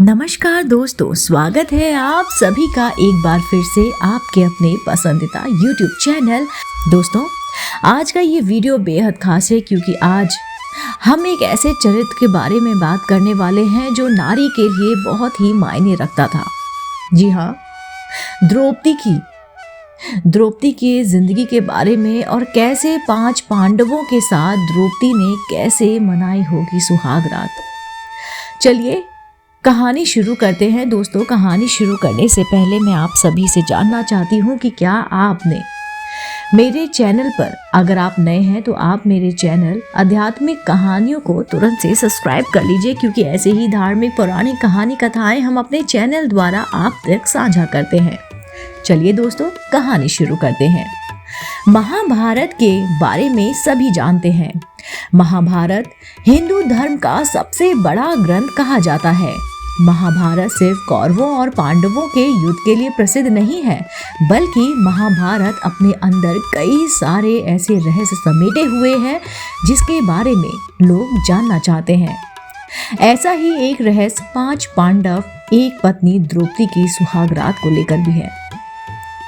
नमस्कार दोस्तों, स्वागत है आप सभी का एक बार फिर से आपके अपने पसंदीदा YouTube चैनल। दोस्तों, आज का ये वीडियो बेहद खास है क्योंकि आज हम एक ऐसे चरित्र के बारे में बात करने वाले हैं जो नारी के लिए बहुत ही मायने रखता था। जी हाँ, द्रौपदी की जिंदगी के बारे में और कैसे 5 पांडवों के साथ द्रौपदी ने कैसे मनाई होगी सुहाग रात। चलिए कहानी शुरू करते हैं। दोस्तों, कहानी शुरू करने से पहले मैं आप सभी से जानना चाहती हूँ कि क्या आपने मेरे चैनल पर, अगर आप नए हैं तो आप मेरे चैनल आध्यात्मिक कहानियों को तुरंत से सब्सक्राइब कर लीजिए, क्योंकि ऐसे ही धार्मिक पौराणिक कहानी कथाएं हम अपने चैनल द्वारा आप तक साझा करते हैं। चलिए दोस्तों, कहानी शुरू करते हैं। महाभारत के बारे में सभी जानते हैं। महाभारत हिंदू धर्म का सबसे बड़ा ग्रंथ कहा जाता है। महाभारत सिर्फ कौरवों और पांडवों के युद्ध के लिए प्रसिद्ध नहीं है, बल्कि महाभारत अपने अंदर कई सारे ऐसे रहस्य समेटे हुए हैं जिसके बारे में लोग जानना चाहते हैं। ऐसा ही एक रहस्य 5 पांडव एक पत्नी द्रौपदी की सुहागरात को लेकर भी है।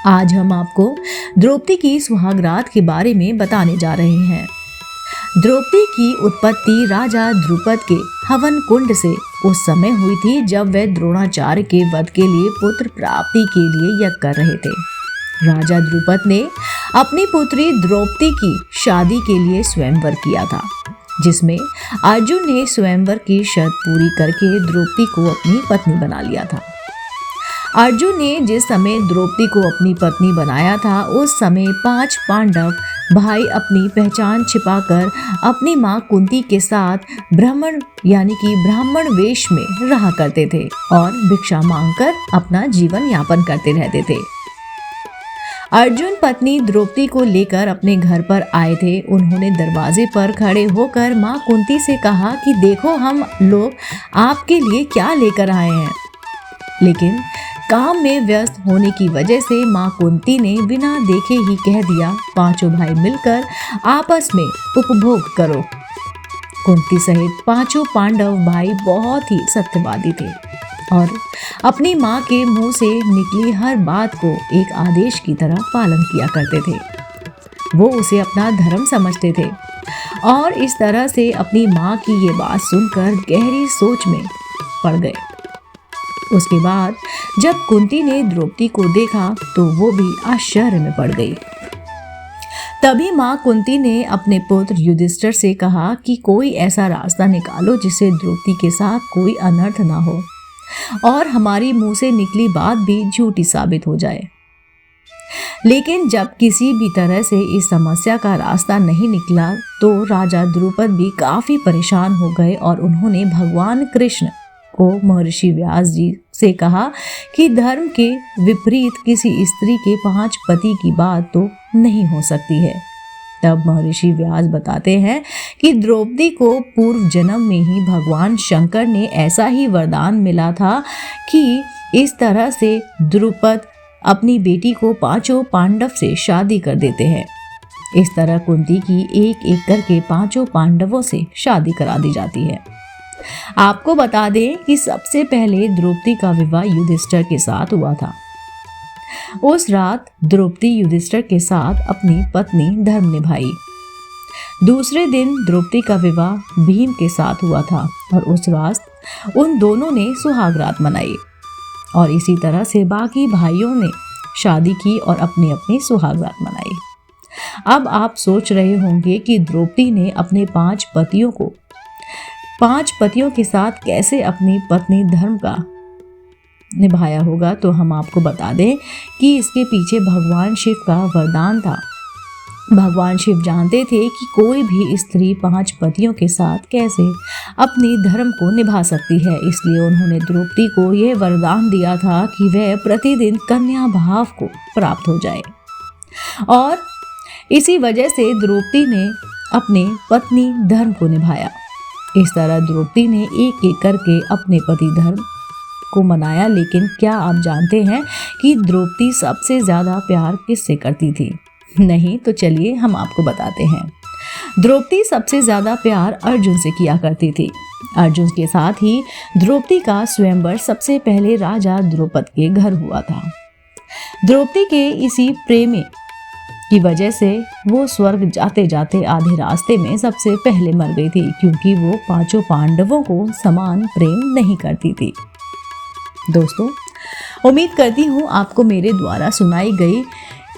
आज हम आपको द्रौपदी की सुहागरात के बारे में बताने जा रहे हैं। द्रौपदी की उत्पत्ति राजा द्रुपद के हवन कुंड से उस समय हुई थी जब वे द्रोणाचार्य के वध के लिए पुत्र प्राप्ति के लिए यज्ञ कर रहे थे। राजा द्रुपद ने अपनी पुत्री द्रौपदी की शादी के लिए स्वयंवर किया था, जिसमें अर्जुन ने स्वयंवर की शर्त पूरी करके द्रौपदी को अपनी पत्नी बना लिया था। अर्जुन ने जिस समय द्रौपदी को अपनी पत्नी बनाया था, उस समय 5 पांडव भाई अपनी पहचान छिपाकर अपनी मां कुंती के साथ ब्राह्मण वेश में रहा करते थे और भिक्षा मांगकर अपना जीवन यापन करते रहते थे। अर्जुन पत्नी द्रौपदी को लेकर अपने घर पर आए थे। उन्होंने दरवाजे पर खड़े होकर मां कुंती से कहा कि देखो, हम लोग आपके लिए क्या लेकर आए हैं। लेकिन काम में व्यस्त होने की वजह से मां कुंती ने बिना देखे ही कह दिया, 5 भाई मिलकर आपस में उपभोग करो। कुंती सहित 5 पांडव भाई बहुत ही सत्यवादी थे और अपनी मां के मुंह से निकली हर बात को एक आदेश की तरह पालन किया करते थे। वो उसे अपना धर्म समझते थे और इस तरह से अपनी मां की ये बात सुनकर गहरी सोच में पड़ गए। उसके बाद जब कुंती ने द्रौपदी को देखा तो वो भी आश्चर्य में पड़ गई। तभी मां कुंती ने अपने पुत्र युधिष्ठिर से कहा कि कोई ऐसा रास्ता निकालो जिससे द्रौपदी के साथ कोई अनर्थ ना हो और हमारी मुंह से निकली बात भी झूठी साबित हो जाए। लेकिन जब किसी भी तरह से इस समस्या का रास्ता नहीं निकला तो राजा द्रुपद भी काफी परेशान हो गए और उन्होंने भगवान कृष्ण को महर्षि व्यास जी से कहा कि धर्म के विपरीत किसी स्त्री के 5 पति की बात तो नहीं हो सकती है। तब महर्षि व्यास बताते हैं कि द्रौपदी को पूर्व जन्म में ही भगवान शंकर ने ऐसा ही वरदान मिला था कि इस तरह से द्रुपद अपनी बेटी को 5 पांडव से शादी कर देते हैं। इस तरह कुंती की एक एक करके 5 पांडवों से शादी करा दी जाती है। आपको बता दें कि सबसे पहले द्रौपदी का विवाह युधिष्ठिर के साथ हुआ था। उस रात द्रौपदी युधिष्ठिर के साथ अपनी पत्नी धर्म निभाई। दूसरे दिन द्रौपदी का विवाह भीम के साथ हुआ था और उस रात उन दोनों ने सुहाग रात मनाई और इसी तरह से बाकी भाइयों ने शादी की और अपनी अपनी सुहाग रात मनाई। अब आप सोच रहे होंगे कि द्रौपदी ने अपने 5 पतियों के साथ कैसे अपनी पत्नी धर्म का निभाया होगा, तो हम आपको बता दें कि इसके पीछे भगवान शिव का वरदान था। भगवान शिव जानते थे कि कोई भी स्त्री 5 पतियों के साथ कैसे अपनी धर्म को निभा सकती है, इसलिए उन्होंने द्रौपदी को यह वरदान दिया था कि वह प्रतिदिन कन्या भाव को प्राप्त हो जाए। और इसी वजह से द्रौपदी ने अपने पत्नी धर्म को निभाया। इस तरह द्रौपदी ने एक एक करके अपने पति धर्म को मनाया। लेकिन क्या आप जानते हैं कि द्रौपदी सबसे ज्यादा प्यार किससे करती थी? नहीं तो चलिए हम आपको बताते हैं। द्रौपदी सबसे ज्यादा प्यार अर्जुन से किया करती थी। अर्जुन के साथ ही द्रौपदी का स्वयंवर सबसे पहले राजा द्रौपद के घर हुआ था। द्रौपदी के इसी प्रेम की वजह से वो स्वर्ग जाते जाते आधे रास्ते में सबसे पहले मर गई थी, क्योंकि वो पांचों पांडवों को समान प्रेम नहीं करती थी। दोस्तों, उम्मीद करती हूँ आपको मेरे द्वारा सुनाई गई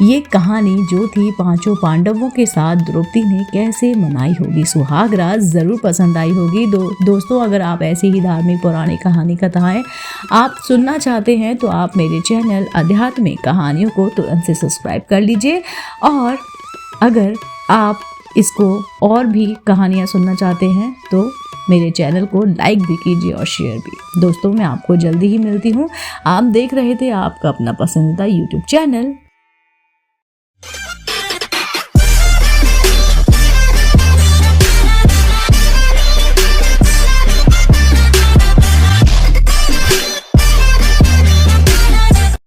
ये कहानी जो थी पांचों पांडवों के साथ द्रौपदी ने कैसे मनाई होगी सुहाग रात ज़रूर पसंद आई होगी। दोस्तों, अगर आप ऐसी ही धार्मिक पौराणिक कहानी कथाएं आप सुनना चाहते हैं तो आप मेरे चैनल आध्यात्मिक कहानियों को तुरंत से सब्सक्राइब कर लीजिए, और अगर आप इसको और भी कहानियाँ सुनना चाहते हैं तो मेरे चैनल को लाइक भी कीजिए और शेयर भी। दोस्तों, मैं आपको जल्दी ही मिलती हूँ। आप देख रहे थे आपका अपना पसंदीदा यूट्यूब चैनल